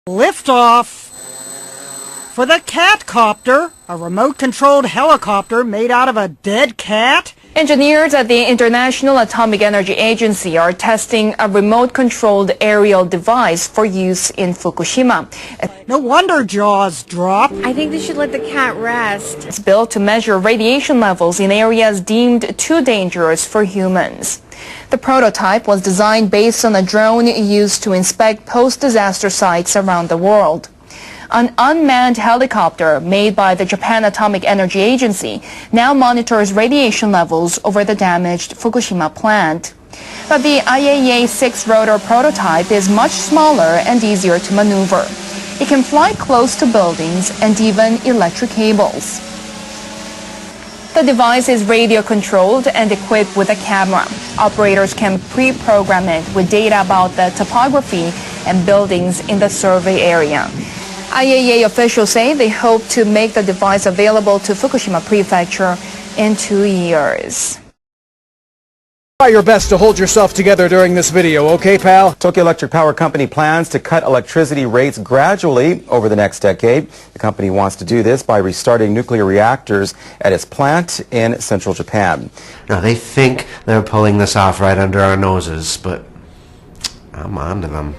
Liftoff for the Catcopter, a remote-controlled helicopter made out of a dead cat. Engineers at the International Atomic Energy Agency are testing a remote-controlled aerial device for use in Fukushima. No wonder jaws drop. I think they should let the cat rest. It's built to measure radiation levels in areas deemed too dangerous for humans. The prototype was designed based on a drone used to inspect post-disaster sites around the world. An unmanned helicopter made by the Japan Atomic Energy Agency now monitors radiation levels over the damaged Fukushima plant. But the IAEA 6-rotor prototype is much smaller and easier to maneuver. It can fly close to buildings and even electric cables. The device is radio-controlled and equipped with a camera. Operators can pre-program it with data about the topography and buildings in the survey area. IAEA officials say they hope to make the device available to Fukushima Prefecture in 2 years. Try your best to hold yourself together during this video, okay, pal? Tokyo Electric Power Company plans to cut electricity rates gradually over the next decade. The company wants to do this by restarting nuclear reactors at its plant in central Japan. Now, they think they're pulling this off right under our noses, but I'm on to them.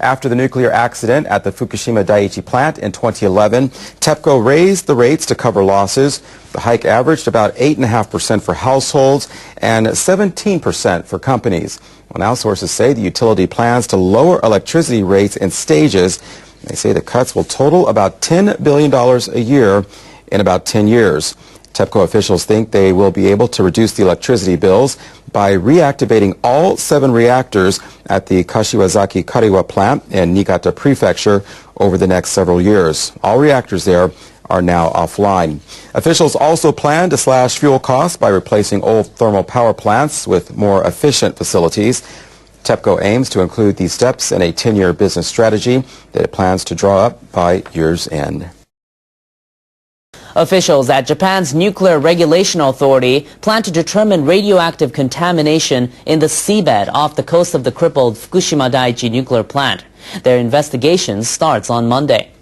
After the nuclear accident at the Fukushima Daiichi plant in 2011, TEPCO raised the rates to cover losses. The hike averaged about 8.5% for households and 17% for companies. Well, now sources say the utility plans to lower electricity rates in stages. They say the cuts will total about $10 billion a year in about 10 years. TEPCO officials think they will be able to reduce the electricity bills by reactivating all 7 reactors at the Kashiwazaki Kariwa plant in Niigata Prefecture over the next several years. All reactors there are now offline. Officials also plan to slash fuel costs by replacing old thermal power plants with more efficient facilities. TEPCO aims to include these steps in a 10-year business strategy that it plans to draw up by year's end. Officials at Japan's Nuclear Regulation Authority plan to determine radioactive contamination in the seabed off the coast of the crippled Fukushima Daiichi nuclear plant. Their investigation starts on Monday.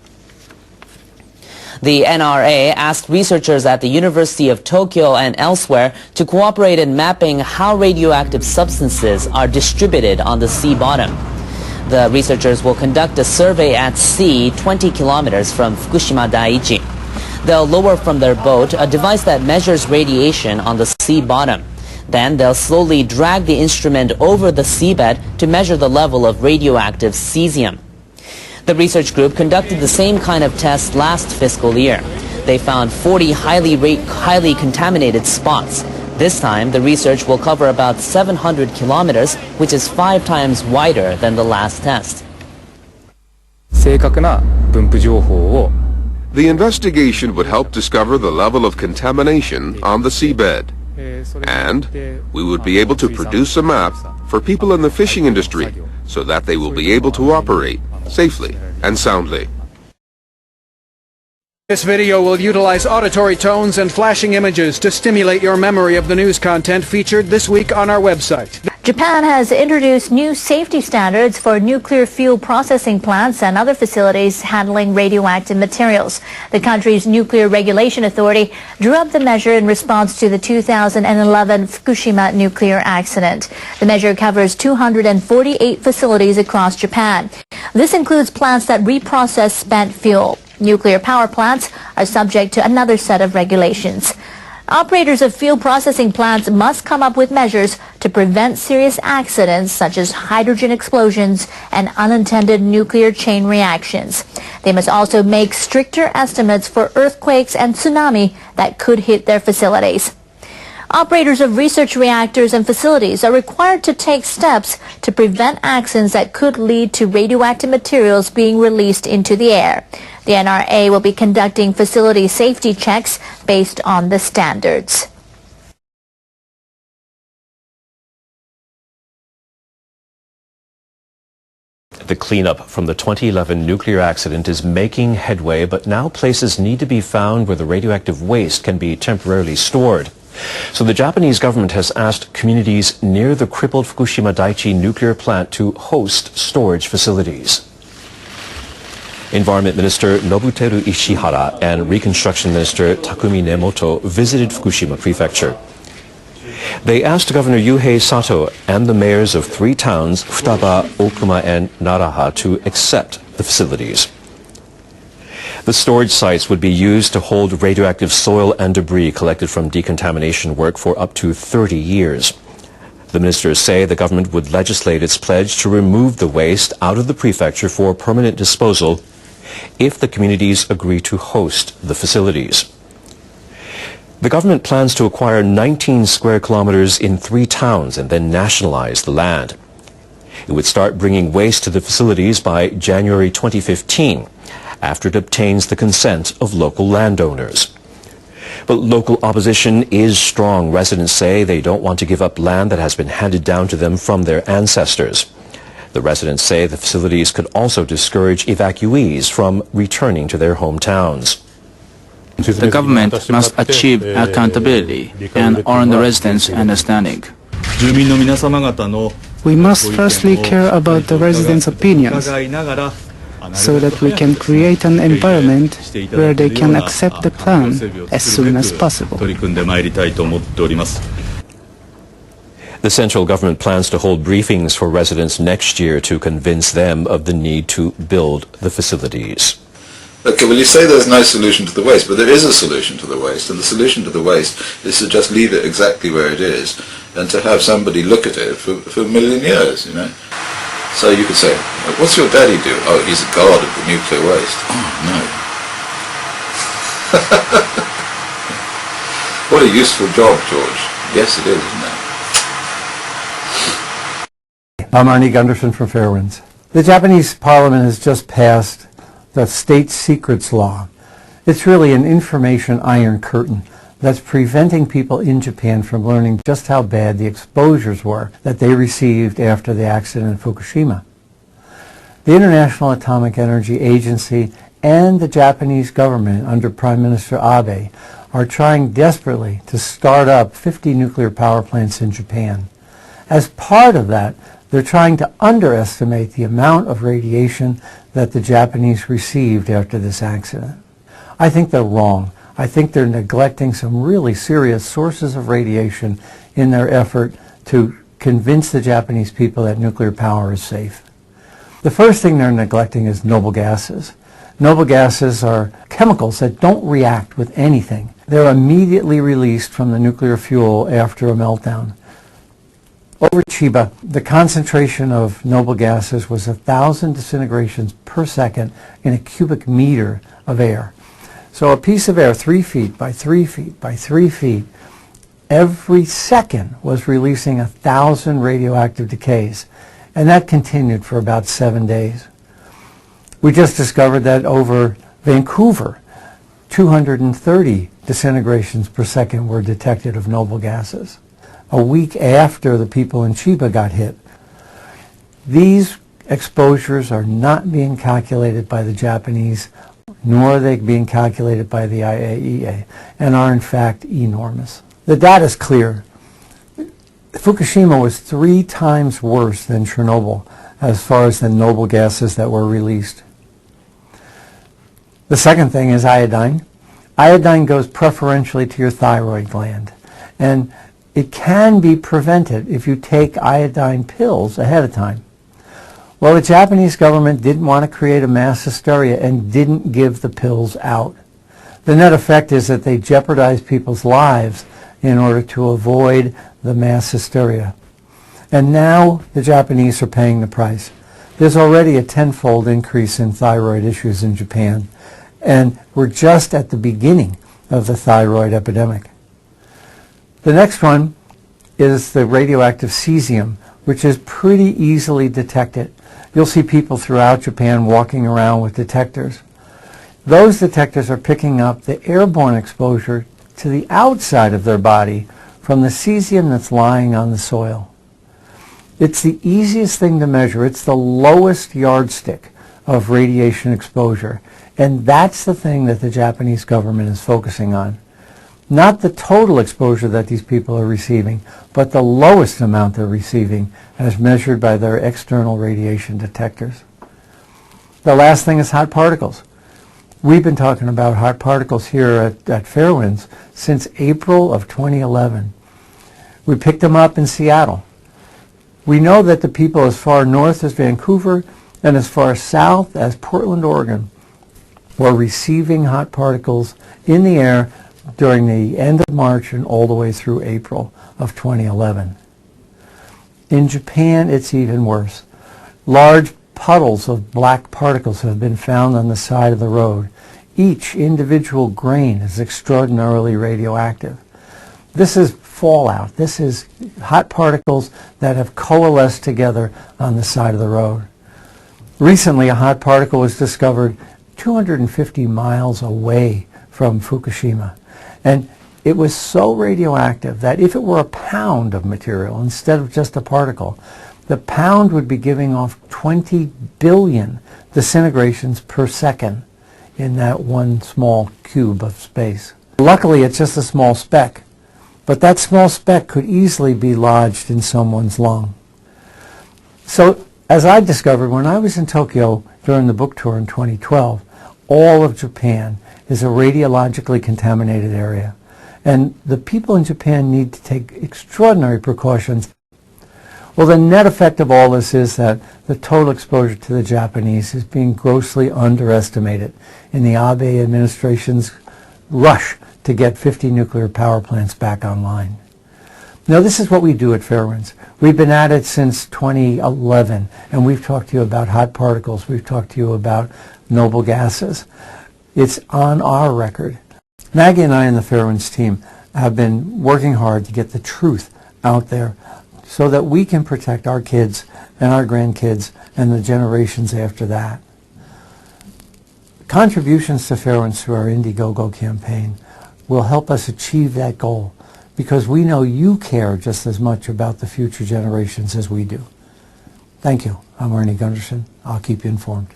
The NRA asked researchers at the University of Tokyo and elsewhere to cooperate in mapping how radioactive substances are distributed on the sea bottom. The researchers will conduct a survey at sea 20 kilometers from Fukushima Daiichi. They'll lower from their boat a device that measures radiation on the sea bottom. Then they'll slowly drag the instrument over the seabed to measure the level of radioactive cesium. The research group conducted the same kind of test last fiscal year. They found 40 highly contaminated spots. This time, the research will cover about 700 kilometers, which is 5 times wider than the last test. 正確な分布情報を The investigation would help discover the level of contamination on the seabed. And we would be able to produce a map for people in the fishing industry so that they will be able to operate safely and soundly. This video will utilize auditory tones and flashing images to stimulate your memory of the news content featured this week on our website. Japan has introduced new safety standards for nuclear fuel processing plants and other facilities handling radioactive materials. The country's Nuclear Regulation Authority drew up the measure in response to the 2011 Fukushima nuclear accident. The measure covers 248 facilities across Japan. This includes plants that reprocess spent fuel. Nuclear power plants are subject to another set of regulations. Operators of fuel processing plants must come up with measures to prevent serious accidents such as hydrogen explosions and unintended nuclear chain reactions. They must also make stricter estimates for earthquakes and tsunami that could hit their facilities. Operators of research reactors and facilities are required to take steps to prevent accidents that could lead to radioactive materials being released into the air. The NRA will be conducting facility safety checks based on the standards. The cleanup from the 2011 nuclear accident is making headway, but now places need to be found where the radioactive waste can be temporarily stored. So the Japanese government has asked communities near the crippled Fukushima Daiichi nuclear plant to host storage facilities. Environment Minister Nobuteru Ishihara and Reconstruction Minister Takumi Nemoto visited Fukushima Prefecture. They asked Governor Yuhei Sato and the mayors of 3 towns, Futaba, Okuma, and Naraha, to accept the facilities. The storage sites would be used to hold radioactive soil and debris collected from decontamination work for up to 30 years. The ministers say the government would legislate its pledge to remove the waste out of the prefecture for permanent disposal if the communities agree to host the facilities. The government plans to acquire 19 square kilometers in 3 towns and then nationalize the land. It would start bringing waste to the facilities by January 2015, after it obtains the consent of local landowners. But local opposition is strong. Residents say they don't want to give up land that has been handed down to them from their ancestors. The residents say the facilities could also discourage evacuees from returning to their hometowns. The government must achieve accountability and earn the residents' understanding. We must firstly care about the residents' opinions so that we can create an environment where they can accept the plan as soon as possible. The central government plans to hold briefings for residents next year to convince them of the need to build the facilities. Okay, well, you say there's no solution to the waste, but there is a solution to the waste, and the solution to the waste is to just leave it exactly where it is and to have somebody look at it for a million years, you know. So you could say, what's your daddy do? Oh, he's a god of the nuclear waste. Oh, no. What a useful job, George. Yes, it is, isn't it? I'm Arnie Gunderson from Fairwinds. The Japanese Parliament has just passed the State Secrets Law. It's really an information iron curtain that's preventing people in Japan from learning just how bad the exposures were that they received after the accident in Fukushima. The International Atomic Energy Agency and the Japanese government under Prime Minister Abe are trying desperately to start up 50 nuclear power plants in Japan. As part of that, they're trying to underestimate the amount of radiation that the Japanese received after this accident. I think they're wrong. I think they're neglecting some really serious sources of radiation in their effort to convince the Japanese people that nuclear power is safe. The first thing they're neglecting is noble gases. Noble gases are chemicals that don't react with anything. They're immediately released from the nuclear fuel after a meltdown. Over Chiba, the concentration of noble gases was 1,000 disintegrations per second in a cubic meter of air. So a piece of air 3 feet by 3 feet by 3 feet, every second was releasing 1,000 radioactive decays. And that continued for about 7 days. We just discovered that over Vancouver, 230 disintegrations per second were detected of noble gases, a week after the people in Chiba got hit. These exposures are not being calculated by the Japanese, nor are they being calculated by the IAEA, and are in fact enormous. The data is clear. Fukushima was 3 times worse than Chernobyl as far as the noble gases that were released. The second thing is iodine. Iodine goes preferentially to your thyroid gland, and it can be prevented if you take iodine pills ahead of time. Well, the Japanese government didn't want to create a mass hysteria and didn't give the pills out. The net effect is that they jeopardized people's lives in order to avoid the mass hysteria. And now the Japanese are paying the price. There's already a 10-fold increase in thyroid issues in Japan, and we're just at the beginning of the thyroid epidemic. The next one is the radioactive cesium, which is pretty easily detected. You'll see people throughout Japan walking around with detectors. Those detectors are picking up the airborne exposure to the outside of their body from the cesium that's lying on the soil. It's the easiest thing to measure. It's the lowest yardstick of radiation exposure. And that's the thing that the Japanese government is focusing on. Not the total exposure that these people are receiving, but the lowest amount they're receiving as measured by their external radiation detectors. The last thing is hot particles. We've been talking about hot particles here at Fairwinds since April of 2011. We picked them up in Seattle. We know that the people as far north as Vancouver and as far south as Portland, Oregon, were receiving hot particles in the air during the end of March and all the way through April of 2011. In Japan, it's even worse. Large puddles of black particles have been found on the side of the road. Each individual grain is extraordinarily radioactive. This is fallout. This is hot particles that have coalesced together on the side of the road. Recently, a hot particle was discovered 250 miles away from Fukushima. And it was so radioactive that if it were a pound of material instead of just a particle, the pound would be giving off 20 billion disintegrations per second in that one small cube of space. Luckily, it's just a small speck, but that small speck could easily be lodged in someone's lung. So, as I discovered when I was in Tokyo during the book tour in 2012, all of Japan is a radiologically contaminated area. And the people in Japan need to take extraordinary precautions. Well, the net effect of all this is that the total exposure to the Japanese is being grossly underestimated in the Abe administration's rush to get 50 nuclear power plants back online. Now, this is what we do at Fairwinds. We've been at it since 2011, and we've talked to you about hot particles. We've talked to you about noble gases. It's on our record. Maggie and I and the Fairwinds team have been working hard to get the truth out there so that we can protect our kids and our grandkids and the generations after that. Contributions to Fairwinds through our Indiegogo campaign will help us achieve that goal because we know you care just as much about the future generations as we do. Thank you. I'm Ernie Gunderson. I'll keep you informed.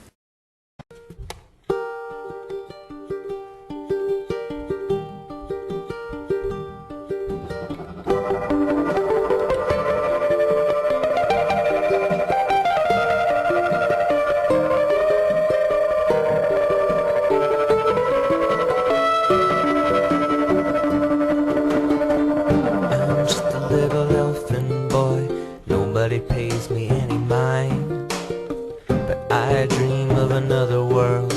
Nobody pays me any mind, but I dream of another world,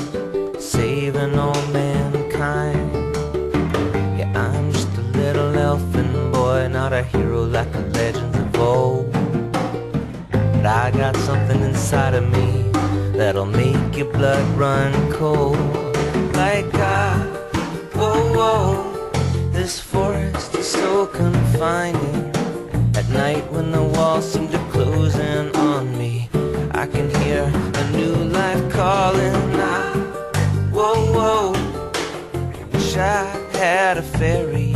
saving all mankind. Yeah, I'm just a little elfin boy, not a hero like the legends of old, but I got something inside of me that'll make your blood run cold. Like whoa, whoa, this forest is so confining. At night when the walls seem to close in on me, I can hear a new life calling out. Whoa, whoa, wish I had a fairy,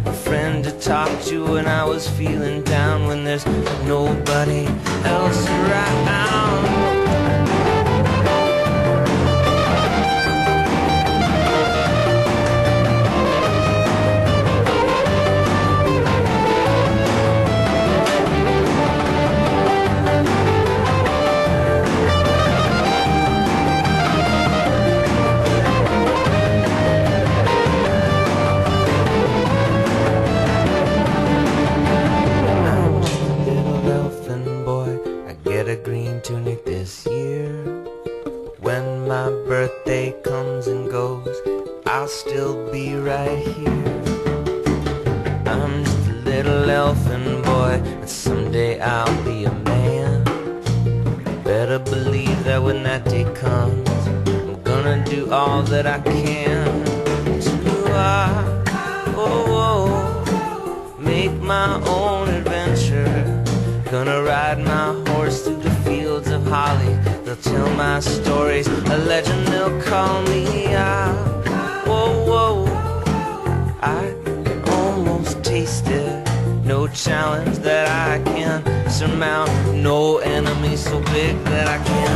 a friend to talk to when I was feeling down, when there's nobody else around. Tunic this year. When my birthday comes and goes, I'll still be right here. I'm just a little elfin boy, but someday I'll be a man. Better believe that when that day comes, I'm gonna do all that I can to make my own adventure. Gonna ride my horse through the fields of holly. They'll tell my stories, a legend they'll call me out. Whoa, whoa, I can almost taste it. No challenge that I can surmount, no enemy so big that I can't